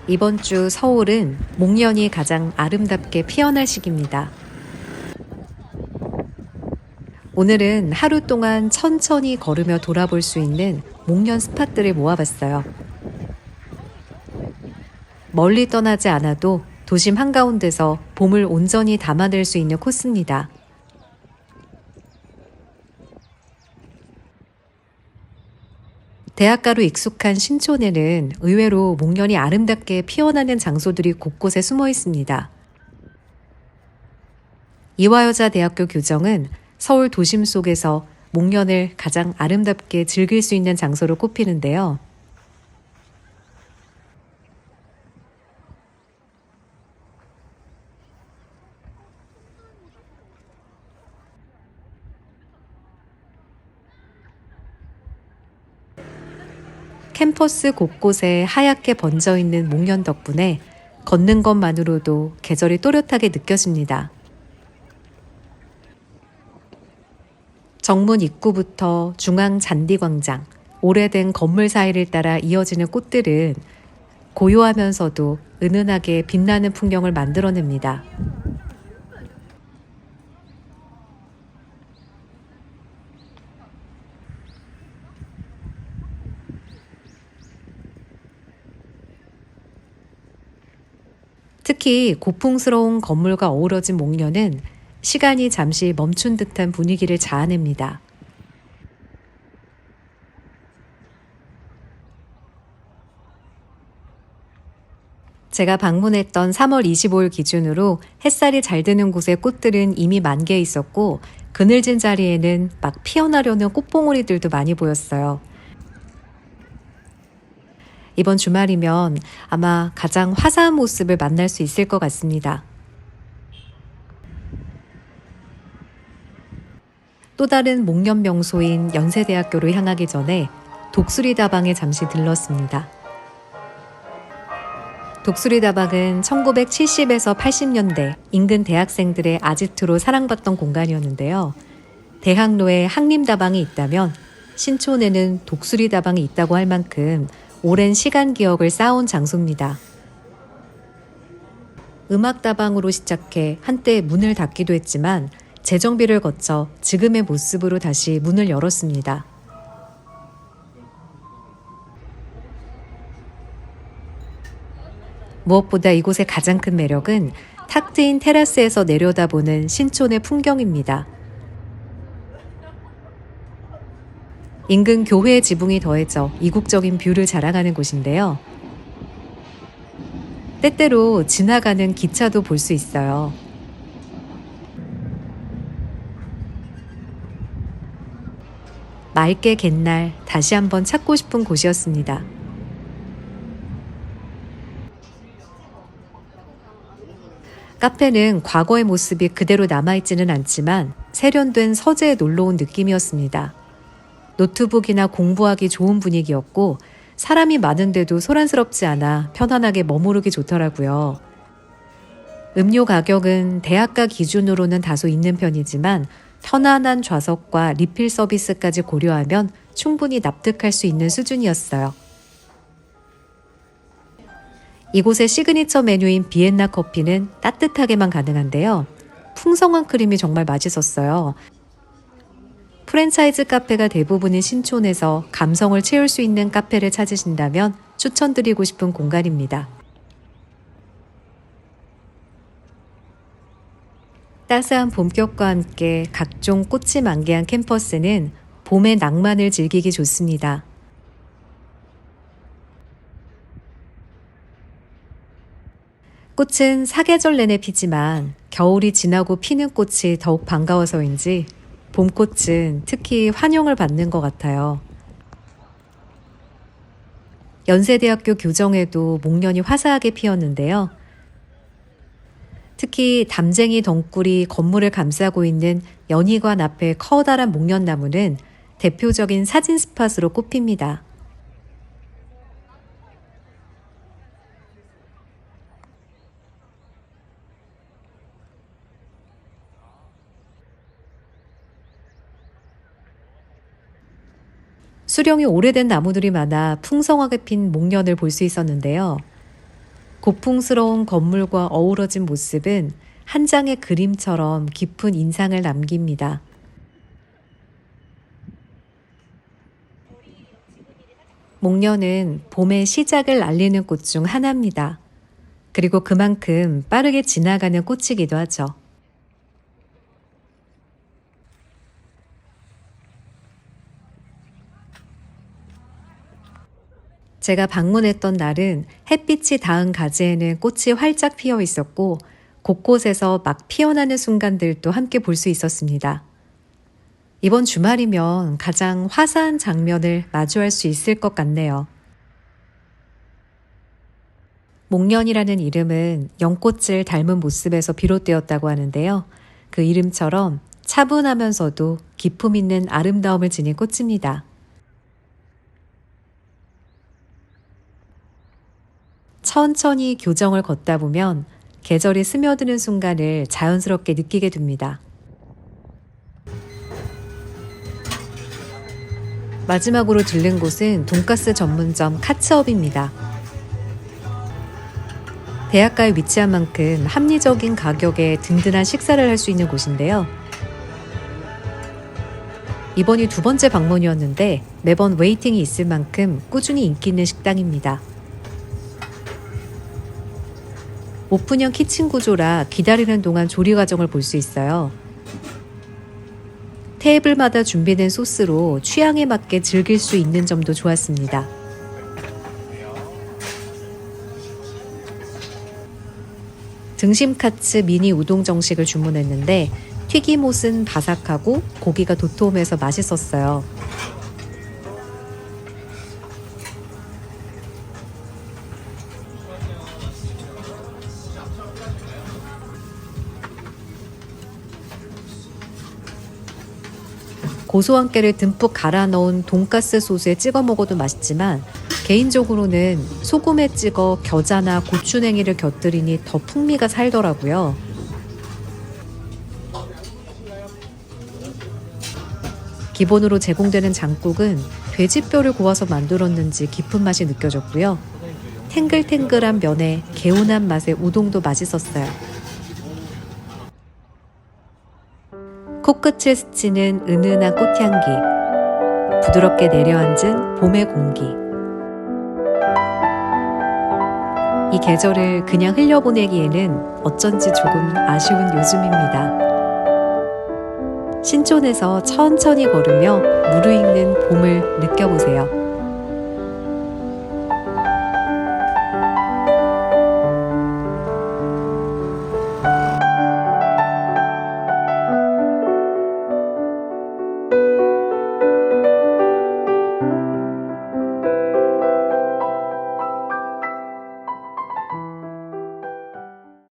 이번 주 서울은 목련이 가장 아름답게 피어날 시기입니다. 오늘은 하루 동안 천천히 걸으며 돌아볼 수 있는 목련 스팟들을 모아봤어요. 멀리 떠나지 않아도 도심 한가운데서 봄을 온전히 담아낼 수 있는 코스입니다. 대학가로 익숙한 신촌에는 의외로 목련이 아름답게 피어나는 장소들이 곳곳에 숨어 있습니다. 이화여자대학교 교정은 서울 도심 속에서 목련을 가장 아름답게 즐길 수 있는 장소로 꼽히는데요. 캠퍼스 곳곳에 하얗게 번져 있는 목련 덕분에 걷는 것만으로도 계절이 또렷하게 느껴집니다. 정문 입구부터 중앙 잔디광장, 오래된 건물 사이를 따라 이어지는 꽃들은 고요하면서도 은은하게 빛나는 풍경을 만들어냅니다. 특히 고풍스러운 건물과 어우러진 목련은 시간이 잠시 멈춘 듯한 분위기를 자아냅니다. 제가 방문했던 3월 25일 기준으로 햇살이 잘 드는 곳의 꽃들은 이미 만개해 있었고 그늘진 자리에는 막 피어나려는 꽃봉오리들도 많이 보였어요. 이번 주말이면 아마 가장 화사한 모습을 만날 수 있을 것 같습니다. 또 다른 목련 명소인 연세대학교로 향하기 전에 독수리 다방에 잠시 들렀습니다. 독수리 다방은 1970에서 80년대 인근 대학생들의 아지트로 사랑받던 공간이었는데요. 대학로에 한림다방이 있다면 신촌에는 독수리 다방이 있다고 할 만큼 오랜 시간 기억을 쌓아온 장소입니다. 음악다방으로 시작해 한때 문을 닫기도 했지만 재정비를 거쳐 지금의 모습으로 다시 문을 열었습니다. 무엇보다 이곳의 가장 큰 매력은 탁 트인 테라스에서 내려다보는 신촌의 풍경입니다. 인근 교회 지붕이 더해져 이국적인 뷰를 자랑하는 곳인데요. 때때로 지나가는 기차도 볼 수 있어요. 맑게 갠 날 다시 한번 찾고 싶은 곳이었습니다. 카페는 과거의 모습이 그대로 남아있지는 않지만 세련된 서재에 놀러온 느낌이었습니다. 노트북이나 공부하기 좋은 분위기였고 사람이 많은데도 소란스럽지 않아 편안하게 머무르기 좋더라고요. 음료 가격은 대학가 기준으로는 다소 있는 편이지만 편안한 좌석과 리필 서비스까지 고려하면 충분히 납득할 수 있는 수준이었어요. 이곳의 시그니처 메뉴인 비엔나 커피는 따뜻하게만 가능한데요. 풍성한 크림이 정말 맛있었어요. 프랜차이즈 카페가 대부분인 신촌에서 감성을 채울 수 있는 카페를 찾으신다면 추천드리고 싶은 공간입니다. 따스한 봄격과 함께 각종 꽃이 만개한 캠퍼스는 봄의 낭만을 즐기기 좋습니다. 꽃은 사계절 내내 피지만 겨울이 지나고 피는 꽃이 더욱 반가워서인지 봄꽃은 특히 환영을 받는 것 같아요. 연세대학교 교정에도 목련이 화사하게 피었는데요. 특히 담쟁이 덩굴이 건물을 감싸고 있는 연희관 앞의 커다란 목련나무는 대표적인 사진 스팟으로 꼽힙니다. 수령이 오래된 나무들이 많아 풍성하게 핀 목련을 볼 수 있었는데요. 고풍스러운 건물과 어우러진 모습은 한 장의 그림처럼 깊은 인상을 남깁니다. 목련은 봄의 시작을 알리는 꽃 중 하나입니다. 그리고 그만큼 빠르게 지나가는 꽃이기도 하죠. 제가 방문했던 날은 햇빛이 닿은 가지에는 꽃이 활짝 피어 있었고 곳곳에서 막 피어나는 순간들도 함께 볼 수 있었습니다. 이번 주말이면 가장 화사한 장면을 마주할 수 있을 것 같네요. 목련이라는 이름은 연꽃을 닮은 모습에서 비롯되었다고 하는데요. 그 이름처럼 차분하면서도 기품 있는 아름다움을 지닌 꽃입니다. 천천히 교정을 걷다 보면 계절이 스며드는 순간을 자연스럽게 느끼게 됩니다. 마지막으로 들른 곳은 돈가스 전문점 카츠업입니다. 대학가에 위치한 만큼 합리적인 가격에 든든한 식사를 할 수 있는 곳인데요. 이번이 두 번째 방문이었는데 매번 웨이팅이 있을 만큼 꾸준히 인기 있는 식당입니다. 오픈형 키친 구조라 기다리는 동안 조리 과정을 볼 수 있어요. 테이블마다 준비된 소스로 취향에 맞게 즐길 수 있는 점도 좋았습니다. 등심 카츠 미니 우동 정식을 주문했는데 튀김옷은 바삭하고 고기가 도톰해서 맛있었어요. 고소한 깨를 듬뿍 갈아 넣은 돈가스 소스에 찍어 먹어도 맛있지만 개인적으로는 소금에 찍어 겨자나 고추냉이를 곁들이니 더 풍미가 살더라고요. 기본으로 제공되는 장국은 돼지뼈를 고아서 만들었는지 깊은 맛이 느껴졌고요. 탱글탱글한 면에 개운한 맛의 우동도 맛있었어요. 코끝을 스치는 은은한 꽃향기, 부드럽게 내려앉은 봄의 공기. 이 계절을 그냥 흘려보내기에는 어쩐지 조금 아쉬운 요즘입니다. 신촌에서 천천히 걸으며 무르익는 봄을 느껴보세요.